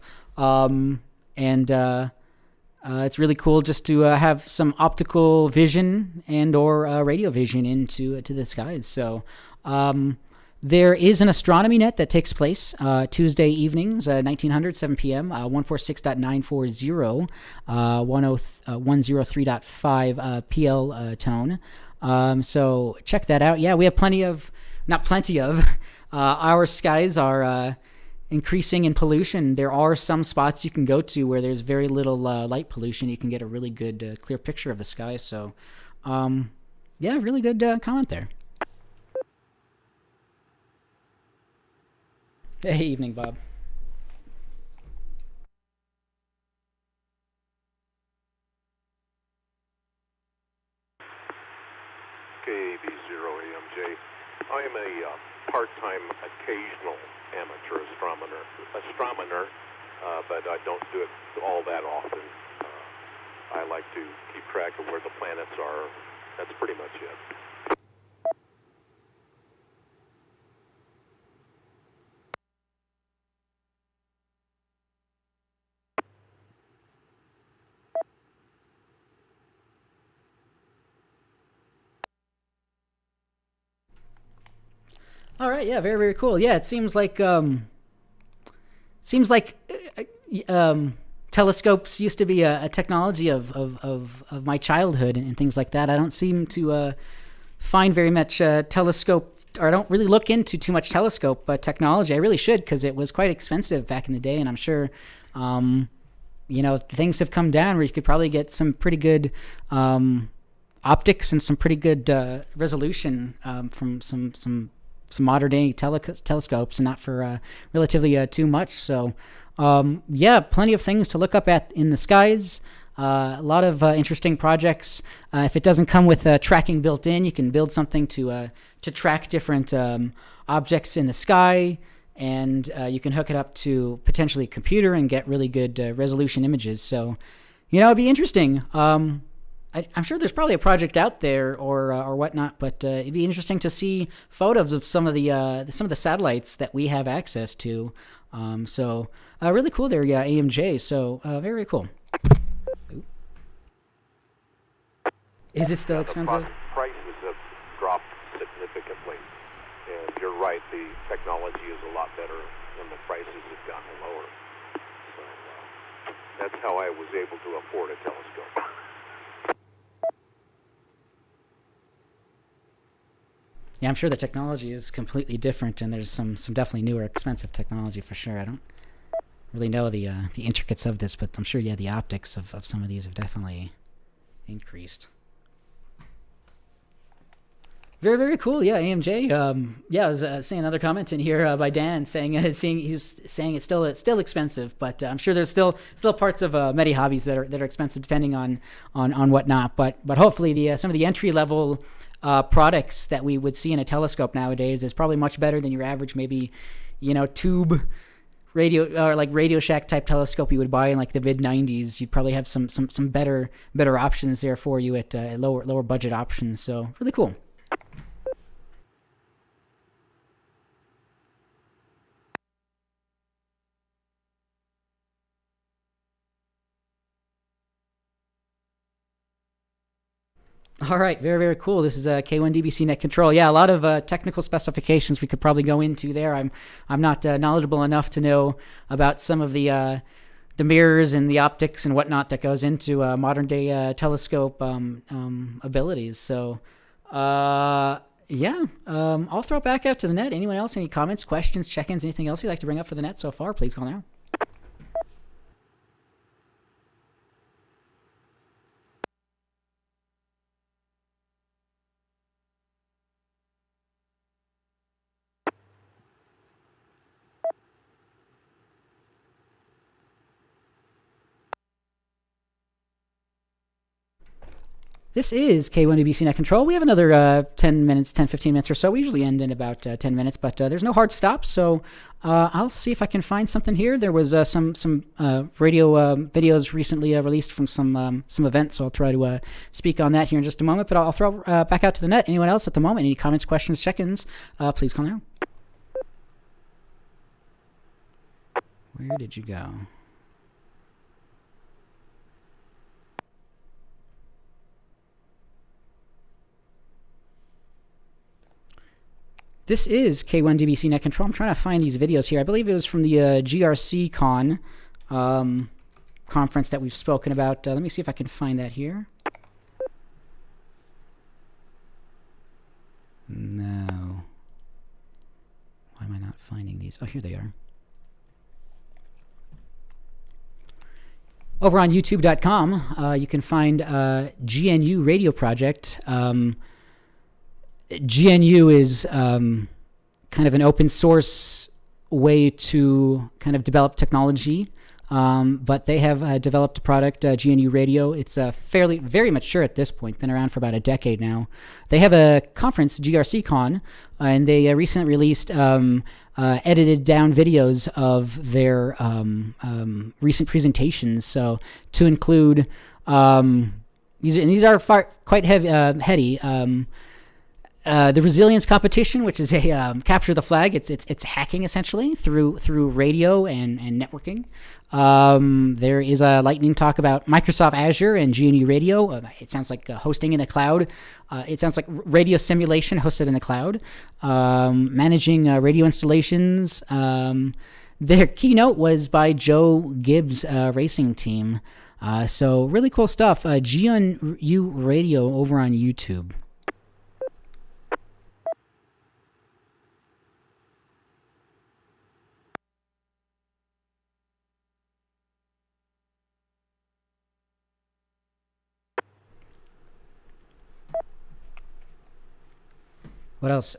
it's really cool just to have some optical vision and or radio vision into the skies. So there is an astronomy net that takes place Tuesday evenings, 1900, 7 p.m., 146.940, 103.5 PL tone. So check that out. Yeah, we have our skies are increasing in pollution, there are some spots you can go to where there's very little light pollution. You can get a really good clear picture of the sky. So, yeah, really good comment there. Hey, evening, Bob. KAB0AMJ. I am a part-time occasional amateur astronomer, but I don't do it all that often. I like to keep track of where the planets are. That's pretty much it. All right, yeah, very, very cool. Yeah, it seems like telescopes used to be a technology of my childhood and things like that. I don't seem to find very much telescope, or I don't really look into too much telescope technology. I really should, because it was quite expensive back in the day, and I'm sure things have come down where you could probably get some pretty good optics and some pretty good resolution from some modern day telescopes, and not for relatively too much. So yeah, plenty of things to look up at in the skies. A lot of interesting projects. If it doesn't come with tracking built in, you can build something to track different objects in the sky, and you can hook it up to potentially a computer and get really good resolution images. So, it'd be interesting. I'm sure there's probably a project out there or whatnot, but it'd be interesting to see photos of some of the satellites that we have access to. So really cool there, yeah, AMJ. So very, very cool. Ooh. Is it still expensive? The prices have dropped significantly, and you're right. The technology is a lot better, and the prices have gotten lower. So that's how I was able to afford a telescope. Yeah, I'm sure the technology is completely different, and there's some definitely newer, expensive technology for sure. I don't really know the intricacies of this, but I'm sure, yeah, the optics of some of these have definitely increased. Very, very cool. Yeah, AMJ. Yeah, I was seeing another comment in here by Dan saying it's still expensive, but I'm sure there's still parts of many hobbies that are expensive depending on whatnot. But hopefully some of the entry level products that we would see in a telescope nowadays is probably much better than your average maybe tube radio or like Radio Shack type telescope you would buy in like the mid 90s. You'd probably have some better options there for you at lower budget options. So really cool. All right, very, very cool. This is K1DBC Net Control. Yeah, a lot of technical specifications we could probably go into there. I'm not knowledgeable enough to know about some of the mirrors and the optics and whatnot that goes into modern day telescope abilities. So, yeah, I'll throw it back out to the net. Anyone else? Any comments, questions, check-ins, anything else you'd like to bring up for the net so far? Please call now. This is K1DBC Net Control. We have another 15 minutes or so. We usually end in about 10 minutes, but there's no hard stop, so I'll see if I can find something here. There was some radio videos recently released from some events, so I'll try to speak on that here in just a moment, but I'll throw back out to the net. Anyone else at the moment? Any comments, questions, check-ins? Please call now. Where did you go? This is K1DBC Net Control. I'm trying to find these videos here. I believe it was from the GRC Con conference that we've spoken about. Let me see if I can find that here. No. Why am I not finding these? Oh, here they are. Over on YouTube.com, you can find GNU Radio Project. GNU is kind of an open source way to kind of develop technology, but they have developed a product, GNU Radio. It's very mature at this point, been around for about a decade now. They have a conference, GRC Con, and they recently released edited down videos of their recent presentations. So to include, these are quite heady. The resilience competition, which is a capture the flag. It's hacking essentially through radio and networking. There is a lightning talk about Microsoft Azure and GNU Radio. It sounds like hosting in the cloud. It sounds like radio simulation hosted in the cloud. Managing radio installations. Their keynote was by Joe Gibbs' racing team. So really cool stuff. GNU Radio over on YouTube. What else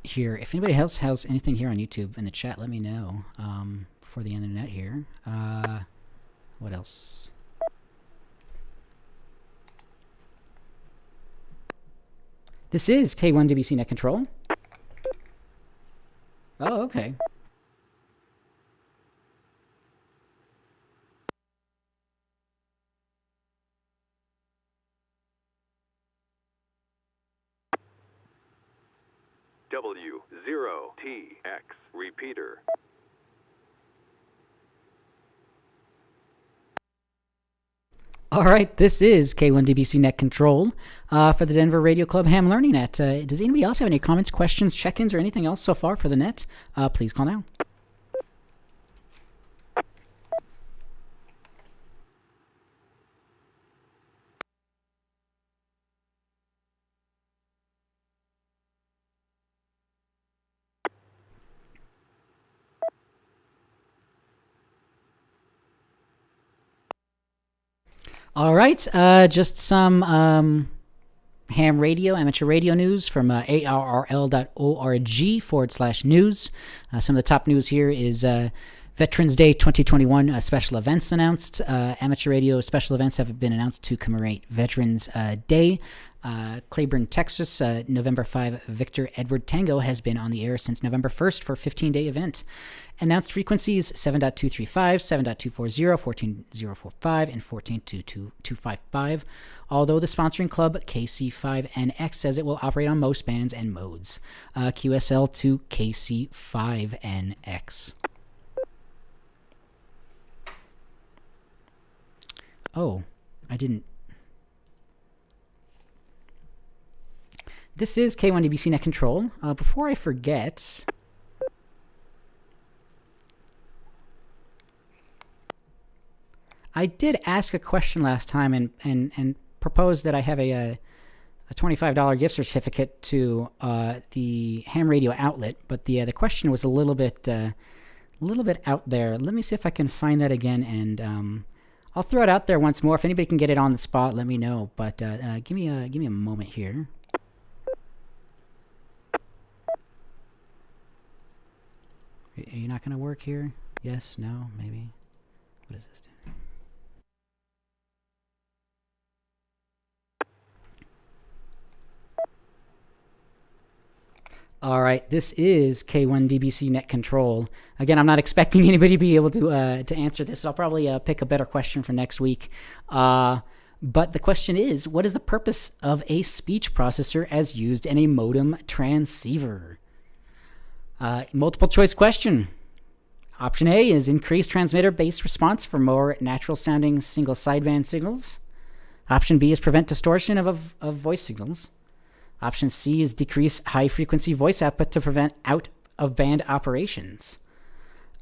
here? If anybody else has anything here on YouTube in the chat, let me know before the end of the net here. What else? This is K1DBC Net Control. Oh, okay. W0TX repeater. All right, this is K1DBC Net Control for the Denver Radio Club Ham Learning Net. Does anybody else have any comments, questions, check-ins, or anything else so far for the net? Please call now. All right, just some ham radio, amateur radio news from arrl.org/news. Some of the top news here is Veterans Day 2021 special events announced. Amateur radio special events have been announced to commemorate Veterans Day. Claiborne, Texas, November 5, Victor Edward Tango has been on the air since November 1st for a 15-day event. Announced frequencies 7.235, 7.240, 14.045, and 14.255, although the sponsoring club KC5NX says it will operate on most bands and modes. QSL to KC5NX. Oh, I didn't. This is K1DBC Net Control. Before I forget, I did ask a question last time and proposed that I have a $25 gift certificate to the ham radio outlet, but the question was a little bit out there. Let me see if I can find that again, and I'll throw it out there once more. If anybody can get it on the spot, let me know. But give me a moment here. Are you not going to work here? Yes, no, maybe. What does this do? All right, this is K1DBC Net Control. Again, I'm not expecting anybody to be able to answer this. So I'll probably pick a better question for next week. But the question is, what is the purpose of a speech processor as used in a modem transceiver? Multiple choice question. Option A is increased transmitter-based response for more natural-sounding single sideband signals. Option B is prevent distortion of voice signals. Option C is decrease high-frequency voice output to prevent out-of-band operations.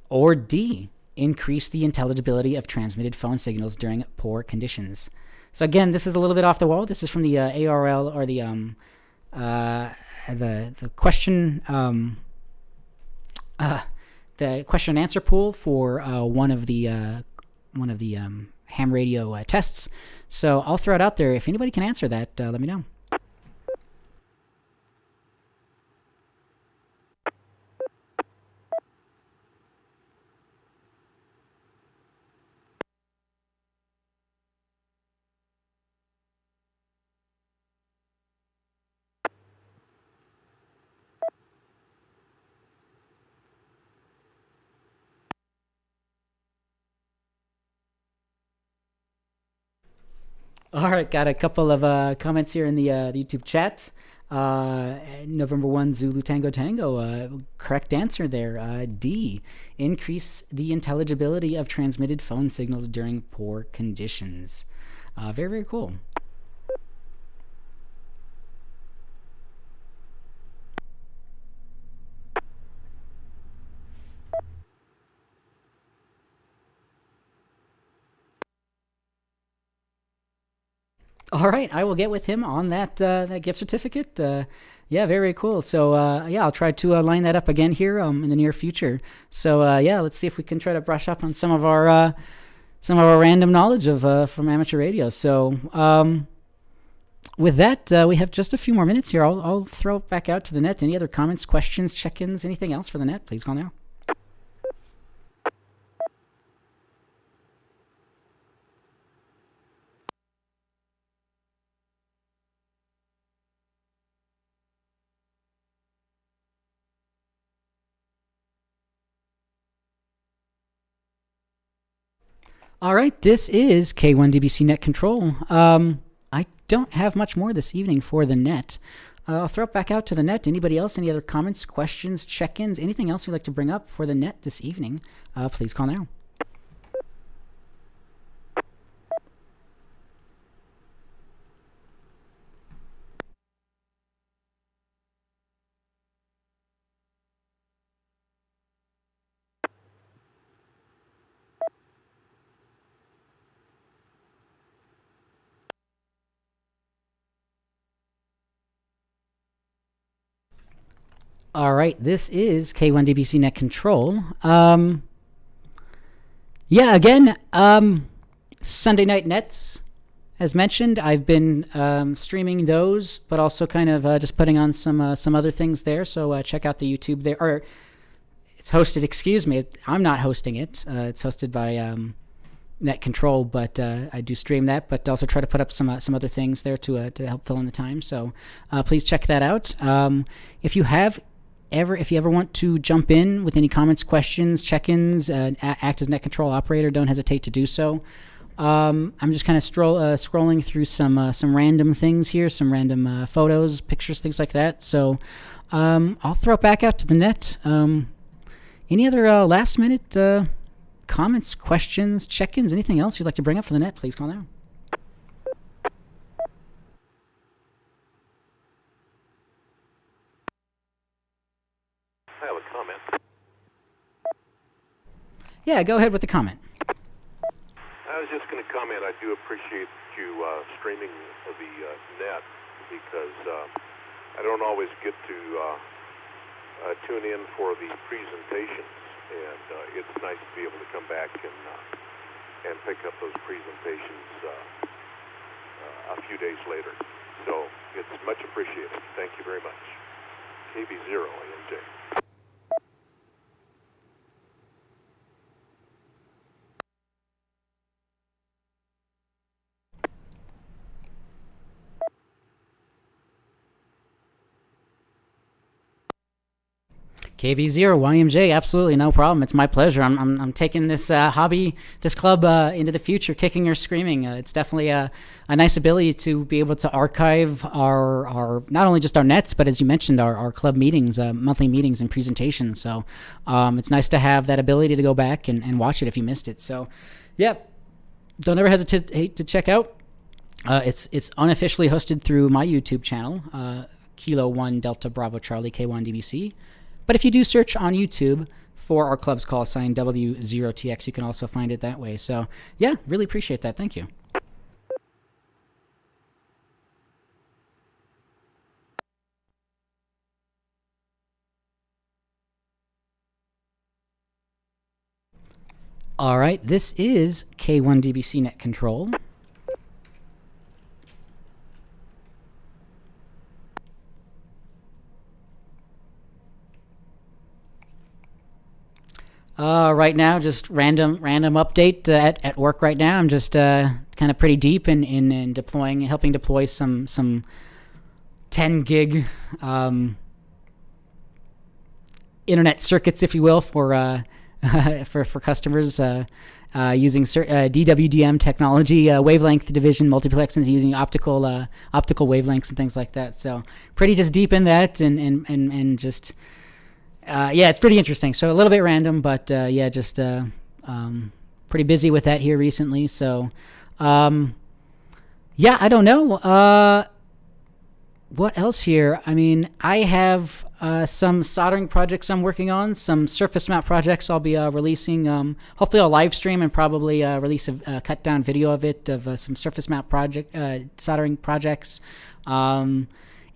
Or D, increase the intelligibility of transmitted phone signals during poor conditions. So again, this is a little bit off the wall. This is from the ARL, or the question the question and answer pool for one of the ham radio tests. So I'll throw it out there. If anybody can answer that, let me know. All right, got a couple of comments here in the YouTube chat. November 1, Zulu Tango Tango. Correct answer there. D. Increase the intelligibility of transmitted phone signals during poor conditions. Very, very cool. All right, I will get with him on that that gift certificate. Yeah, very cool. So yeah, I'll try to line that up again here in the near future. So yeah, let's see if we can try to brush up on some of our random knowledge of from amateur radio. So with that, we have just a few more minutes here. I'll throw it back out to the net. Any other comments, questions, check-ins, anything else for the net? Please call now. All right, this is K1DBC Net Control. I don't have much more this evening for the net. I'll throw it back out to the net. Anybody else? Any other comments, questions, check-ins, anything else you'd like to bring up for the net this evening? Please call now. All right, this is K1DBC Net Control. Yeah, again, Sunday night nets, as mentioned. I've been streaming those, but also kind of just putting on some other things there. So check out the YouTube there. Or it's hosted. Excuse me, I'm not hosting it. It's hosted by Net Control, but I do stream that. But also try to put up some other things there to help fill in the time. So please check that out. If you ever want to jump in with any comments, questions, check-ins, act as Net Control operator, don't hesitate to do so. I'm just kind of scrolling through some random things here, some random photos, pictures, things like that. So I'll throw it back out to the net. Any other last-minute comments, questions, check-ins, anything else you'd like to bring up for the net, please call now. I have a comment. Yeah, go ahead with the comment. I was just going to comment, I do appreciate you streaming the net, because I don't always get to tune in for the presentations, and it's nice to be able to come back and pick up those presentations a few days later. So it's much appreciated. Thank you very much. KB0AMJ. KV0YMJ, absolutely no problem. It's my pleasure. I'm taking this hobby, this club into the future, kicking or screaming. It's definitely a nice ability to be able to archive our not only just our nets, but as you mentioned, our club meetings, monthly meetings and presentations. So it's nice to have that ability to go back and watch it if you missed it. So yeah, don't ever hesitate to check out. It's unofficially hosted through my YouTube channel, Kilo 1 Delta Bravo Charlie K1DBC. But if you do search on YouTube for our club's call sign W0TX, you can also find it that way. So yeah, really appreciate that. Thank you. All right, this is K1DBC Net Control. Right now, just random update at work right now. I'm just kind of pretty deep in helping deploy some 10 gig internet circuits, if you will, for customers using DWDM technology, wavelength division multiplexing, using optical wavelengths and things like that. So pretty just deep in that and just. It's pretty interesting. So a little bit random, but just pretty busy with that here recently. So, I don't know. What else here? I mean, I have some soldering projects I'm working on, some surface mount projects I'll be releasing. Hopefully I'll live stream and probably release a cut down video of it, of some surface mount soldering projects.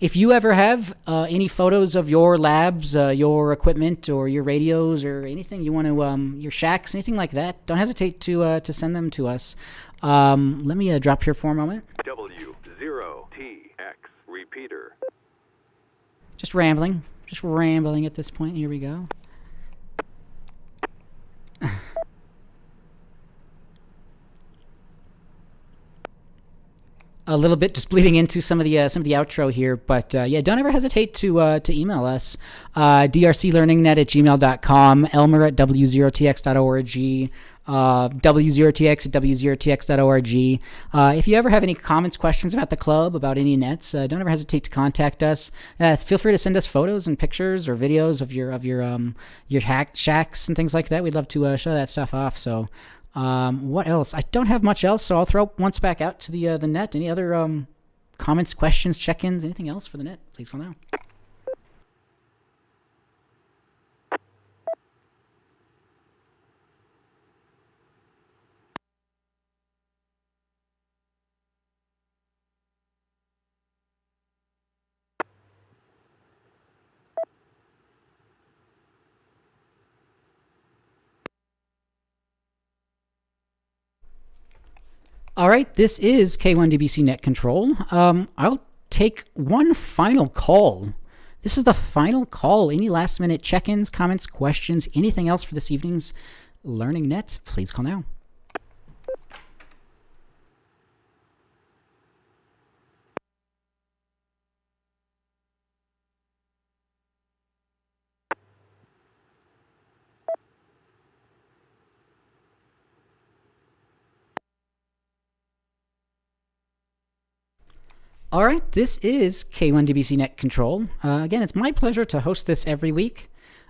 If you ever have any photos of your labs, your equipment, or your radios, or anything you want to, your shacks, anything like that, don't hesitate to send them to us. Let me drop here for a moment. W0TX repeater. Just rambling at this point. Here we go. A little bit just bleeding into some of the outro here, but don't ever hesitate to email us, drclearningnet@gmail.com, elmer@w0tx.org, w0tx@w0tx.org. If you ever have any comments, questions about the club, about any nets, don't ever hesitate to contact us. Feel free to send us photos and pictures or videos of your shacks and things like that. We'd love to show that stuff off. So. What else? I don't have much else, so I'll throw once back out to the net. Any other comments, questions, check-ins, anything else for the net? Please call now. All right, this is K1DBC Net Control. I'll take one final call. This is the final call. Any last-minute check-ins, comments, questions, anything else for this evening's Learning Net, please call now. All right, this is K1DBC Net Control. Again, it's my pleasure to host this every week.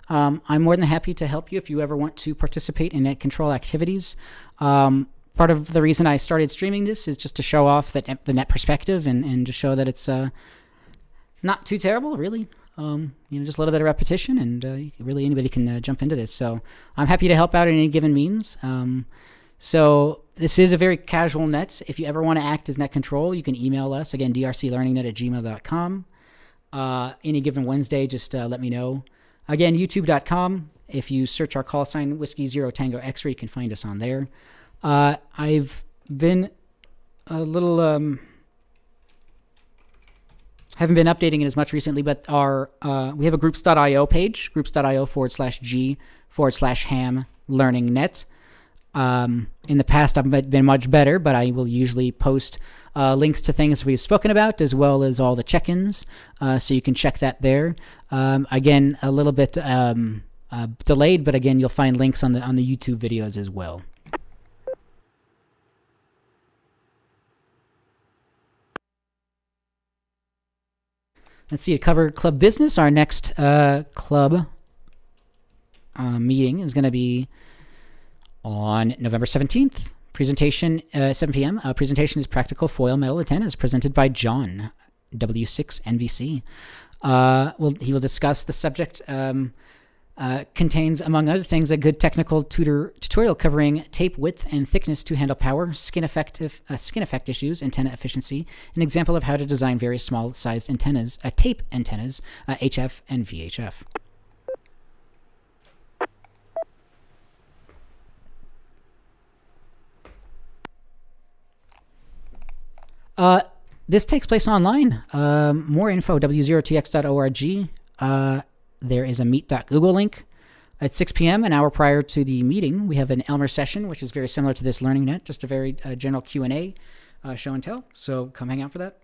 I'm more than happy to help you if you ever want to participate in net control activities. Part of the reason I started streaming this is just to show off the net perspective and to show that it's not too terrible, really. Just a little bit of repetition, and really anybody can jump into this. So I'm happy to help out in any given means. So this is a very casual net. If you ever want to act as net control, you can email us. Again, drclearningnet@gmail.com. Any given Wednesday, just let me know. Again, youtube.com. If you search our call sign, Whiskey Zero Tango X-Ray, you can find us on there. I've been a little... haven't been updating it as much recently, but we have a groups.io page, groups.io/g/ham learning net. In the past, I've been much better, but I will usually post links to things we've spoken about, as well as all the check-ins, so you can check that there. Again, a little bit delayed, but again, you'll find links on the YouTube videos as well. Let's see, to cover club business, our next club meeting is going to be on November 17th. Presentation, 7 p.m. Presentation is Practical Foil Metal Antennas, presented by John, W6NVC. He will discuss the subject, contains, among other things, a good technical tutorial covering tape width and thickness to handle power, skin effect issues, antenna efficiency, an example of how to design various small-sized antennas, tape antennas, HF and VHF. this takes place online. More info, W0TX.org. There is a meet.google link. At 6 p.m., an hour prior to the meeting, we have an Elmers session, which is very similar to this Learning Net, just a very general Q&A show and tell. So come hang out for that.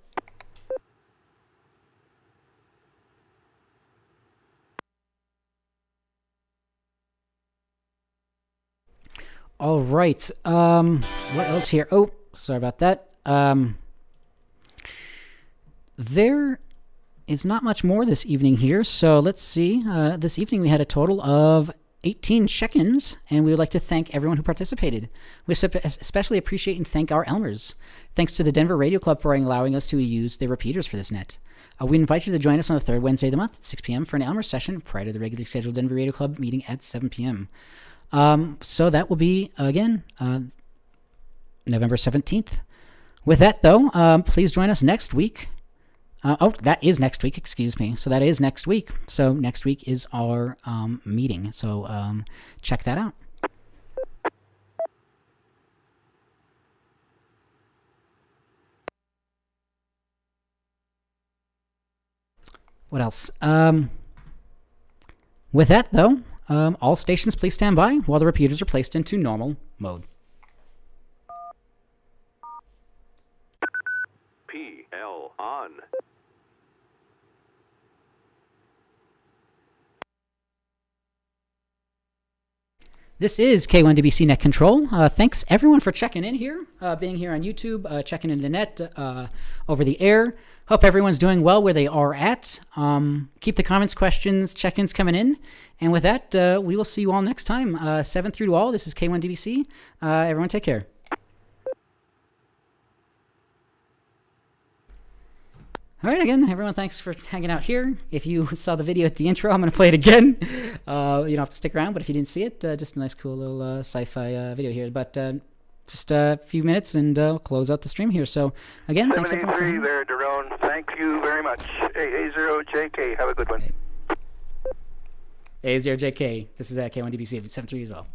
All right. What else here? Oh, sorry about that. There is not much more this evening here. So let's see. This evening we had a total of 18 check-ins, and we would like to thank everyone who participated. We especially appreciate and thank our Elmers. Thanks to the Denver Radio Club for allowing us to use the repeaters for this net. We invite you to join us on the third Wednesday of the month at 6 p.m. for an Elmers session prior to the regularly scheduled Denver Radio Club meeting at 7 p.m. So that will be, again, November 17th. With that, though, please join us next week. That is next week, excuse me. So that is next week. So next week is our meeting. So check that out. What else? With that, though, all stations please stand by while the repeaters are placed into normal mode. PL on. This is K1DBC Net Control. Thanks everyone for checking in here, being here on YouTube, checking in the net over the air. Hope everyone's doing well where they are at. Keep the comments, questions, check-ins coming in. And with that, we will see you all next time. 7 through to all. This is K1DBC. Everyone take care. All right, again, everyone, thanks for hanging out here. If you saw the video at the intro, I'm going to play it again. You don't have to stick around, but if you didn't see it, just a nice, cool little sci-fi video here. But just a few minutes, and we'll close out the stream here. So, again, thanks everyone. 783 there, Daron. Thank you very much. A0JK, have a good one. A0JK, this is K1DBC 73 as well.